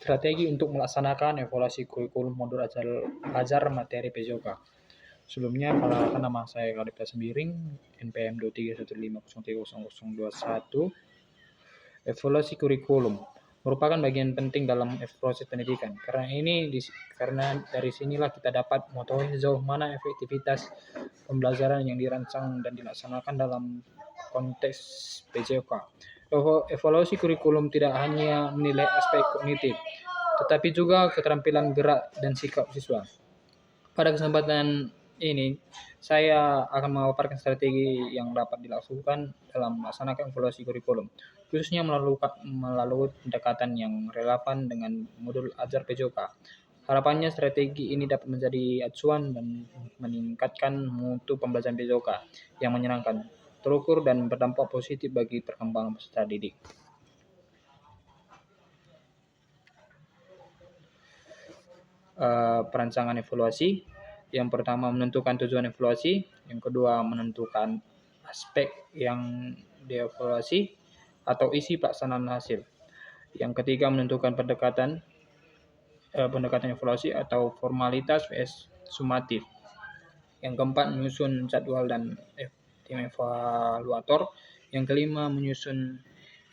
strategi untuk melaksanakan evaluasi kurikulum modul ajar materi PJOK. Sebelumnya, perkenalkan nama saya Khalifah Sembiring, NPM 2315030021. Evaluasi kurikulum merupakan bagian penting dalam proses pendidikan. Karena dari sinilah kita dapat mengetahui sejauh mana efektivitas pembelajaran yang dirancang dan dilaksanakan dalam konteks PJOK. Evaluasi kurikulum tidak hanya menilai aspek kognitif, tetapi juga keterampilan gerak dan sikap siswa. Pada kesempatan ini, saya akan memaparkan strategi yang dapat dilakukan dalam melaksanakan evaluasi kurikulum, khususnya melalui pendekatan yang relevan dengan modul ajar PJOK. Harapannya strategi ini dapat menjadi acuan dan meningkatkan mutu pembelajaran PJOK yang menyenangkan, terukur, dan berdampak positif bagi perkembangan peserta didik. Perancangan evaluasi. Yang pertama, menentukan tujuan evaluasi. Yang kedua, menentukan aspek yang dievaluasi atau isi pelaksanaan hasil. Yang ketiga, menentukan pendekatan evaluasi atau formalitas vs sumatif. Yang keempat, menyusun jadwal dan tim evaluator. Yang kelima, menyusun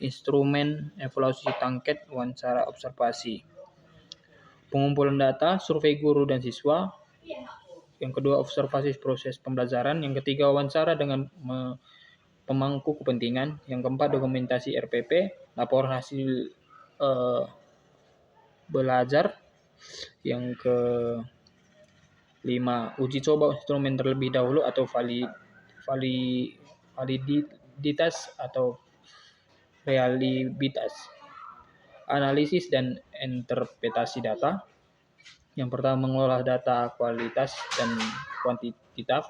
instrumen evaluasi tangket wawancara observasi. Pengumpulan data, survei guru dan siswa. Yang kedua, observasi proses pembelajaran. Yang ketiga, wawancara dengan pemangku kepentingan. Yang keempat, dokumentasi RPP, laporan hasil belajar. Yang kelima, uji coba instrumen terlebih dahulu atau validitas atau reliabilitas. Analisis dan interpretasi data. Yang pertama, mengolah data kualitas dan kuantitatif.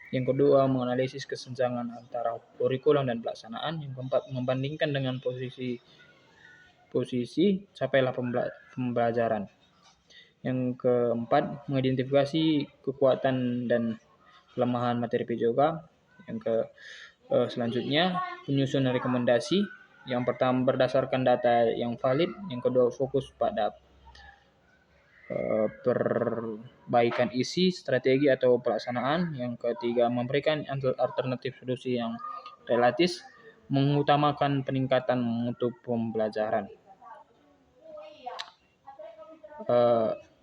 Yang kedua, menganalisis kesenjangan antara kurikulum dan pelaksanaan. Yang keempat, membandingkan dengan posisi capailah pembelajaran. Yang keempat, mengidentifikasi kekuatan dan kelemahan materi PJOK. Selanjutnya, penyusunan rekomendasi. Yang pertama, berdasarkan data yang valid. Yang kedua, fokus pada perbaikan isi, strategi atau pelaksanaan. Yang ketiga, memberikan alternatif solusi yang realistis, mengutamakan peningkatan mutu pembelajaran.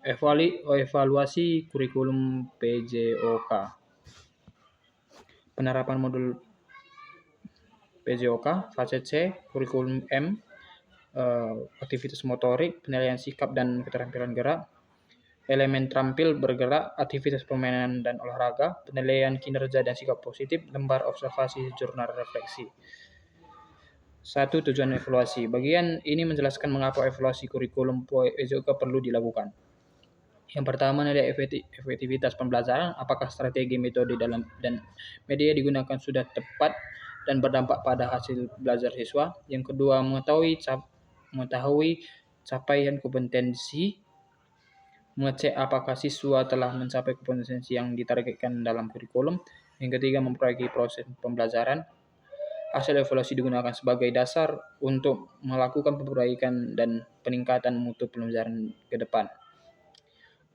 Evaluasi kurikulum PJOK. Penerapan modul PJOK fase C, kurikulum M, aktivitas motorik, penilaian sikap dan keterampilan gerak, elemen terampil bergerak, aktivitas permainan dan olahraga, penilaian kinerja dan sikap positif, lembar observasi, jurnal refleksi. 1. Tujuan evaluasi. Bagian ini menjelaskan mengapa evaluasi kurikulum PJOK perlu dilakukan. Yang pertama, nilai efektivitas pembelajaran, apakah strategi, metode, dan media digunakan sudah tepat dan berdampak pada hasil belajar siswa. Yang kedua, mengetahui capaian kompetensi, mengecek apakah siswa telah mencapai kompetensi yang ditargetkan dalam kurikulum. Yang ketiga, memperbaiki proses pembelajaran. Hasil evaluasi digunakan sebagai dasar untuk melakukan perbaikan dan peningkatan mutu pembelajaran ke depan.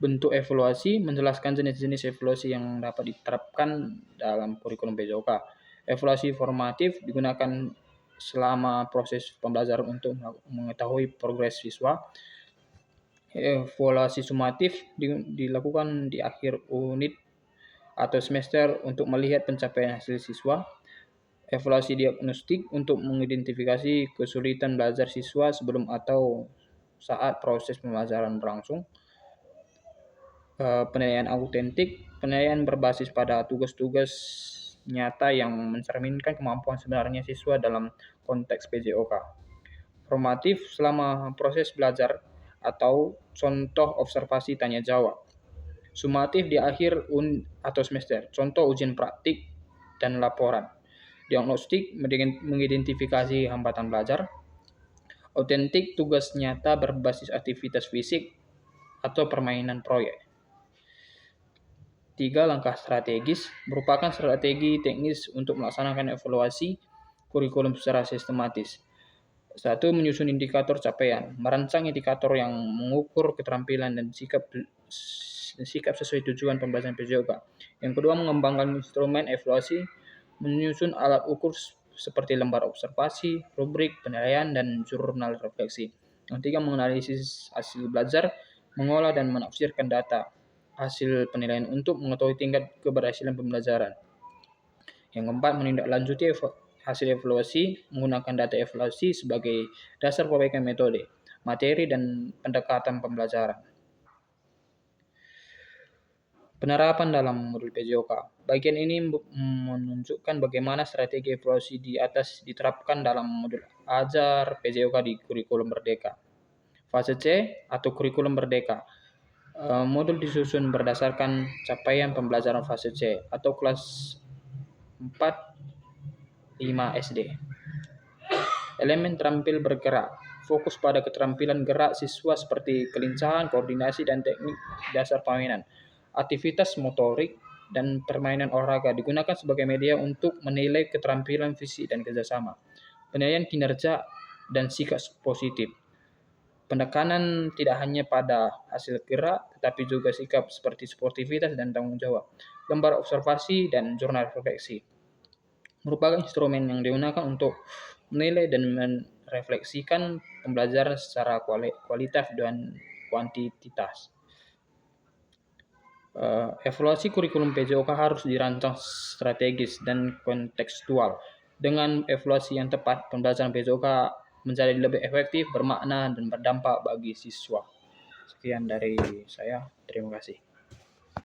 Bentuk evaluasi, menjelaskan jenis-jenis evaluasi yang dapat diterapkan dalam kurikulum PJOK. Evaluasi formatif digunakan selama proses pembelajaran untuk mengetahui progres siswa. Evaluasi sumatif dilakukan di akhir unit atau semester untuk melihat pencapaian hasil siswa. Evaluasi diagnostik untuk mengidentifikasi kesulitan belajar siswa sebelum atau saat proses pembelajaran berlangsung. Penilaian autentik, penilaian berbasis pada tugas-tugas nyata yang mencerminkan kemampuan sebenarnya siswa dalam konteks PJOK. Formatif, selama proses belajar atau contoh observasi tanya jawab. Sumatif, di akhir atau semester, contoh ujian praktik dan laporan. Diagnostik, mengidentifikasi hambatan belajar. Autentik, tugas nyata berbasis aktivitas fisik atau permainan proyek. 3. Langkah strategis merupakan strategi teknis untuk melaksanakan evaluasi kurikulum secara sistematis. Satu, menyusun indikator capaian, merancang indikator yang mengukur keterampilan dan sikap sesuai tujuan pembelajaran PJOK. Yang kedua, mengembangkan instrumen evaluasi, menyusun alat ukur seperti lembar observasi, rubrik, penilaian, dan jurnal refleksi. Yang ketiga, menganalisis hasil belajar, mengolah dan menafsirkan data hasil penilaian untuk mengetahui tingkat keberhasilan pembelajaran. Yang keempat, menindaklanjuti hasil evaluasi menggunakan data evaluasi sebagai dasar perbaikan metode, materi, dan pendekatan pembelajaran. Penerapan dalam modul PJOK. Bagian ini menunjukkan bagaimana strategi evaluasi di atas diterapkan dalam modul ajar PJOK di kurikulum Merdeka. Fase C atau kurikulum Merdeka. Modul disusun berdasarkan capaian pembelajaran fase C atau kelas 4, 5 SD. Elemen terampil bergerak. Fokus pada keterampilan gerak siswa seperti kelincahan, koordinasi, dan teknik dasar permainan. Aktivitas motorik dan permainan olahraga digunakan sebagai media untuk menilai keterampilan fisik dan kerjasama. Penilaian kinerja dan sikap positif. Penekanan tidak hanya pada hasil gerak, tetapi juga sikap seperti sportivitas dan tanggung jawab. Lembar observasi dan jurnal refleksi merupakan instrumen yang digunakan untuk menilai dan merefleksikan pembelajaran secara kualitas dan kuantitas. Evaluasi kurikulum PJOK harus dirancang strategis dan kontekstual. Dengan evaluasi yang tepat, pembelajaran PJOK menjadi lebih efektif, bermakna, dan berdampak bagi siswa. Sekian dari saya. Terima kasih.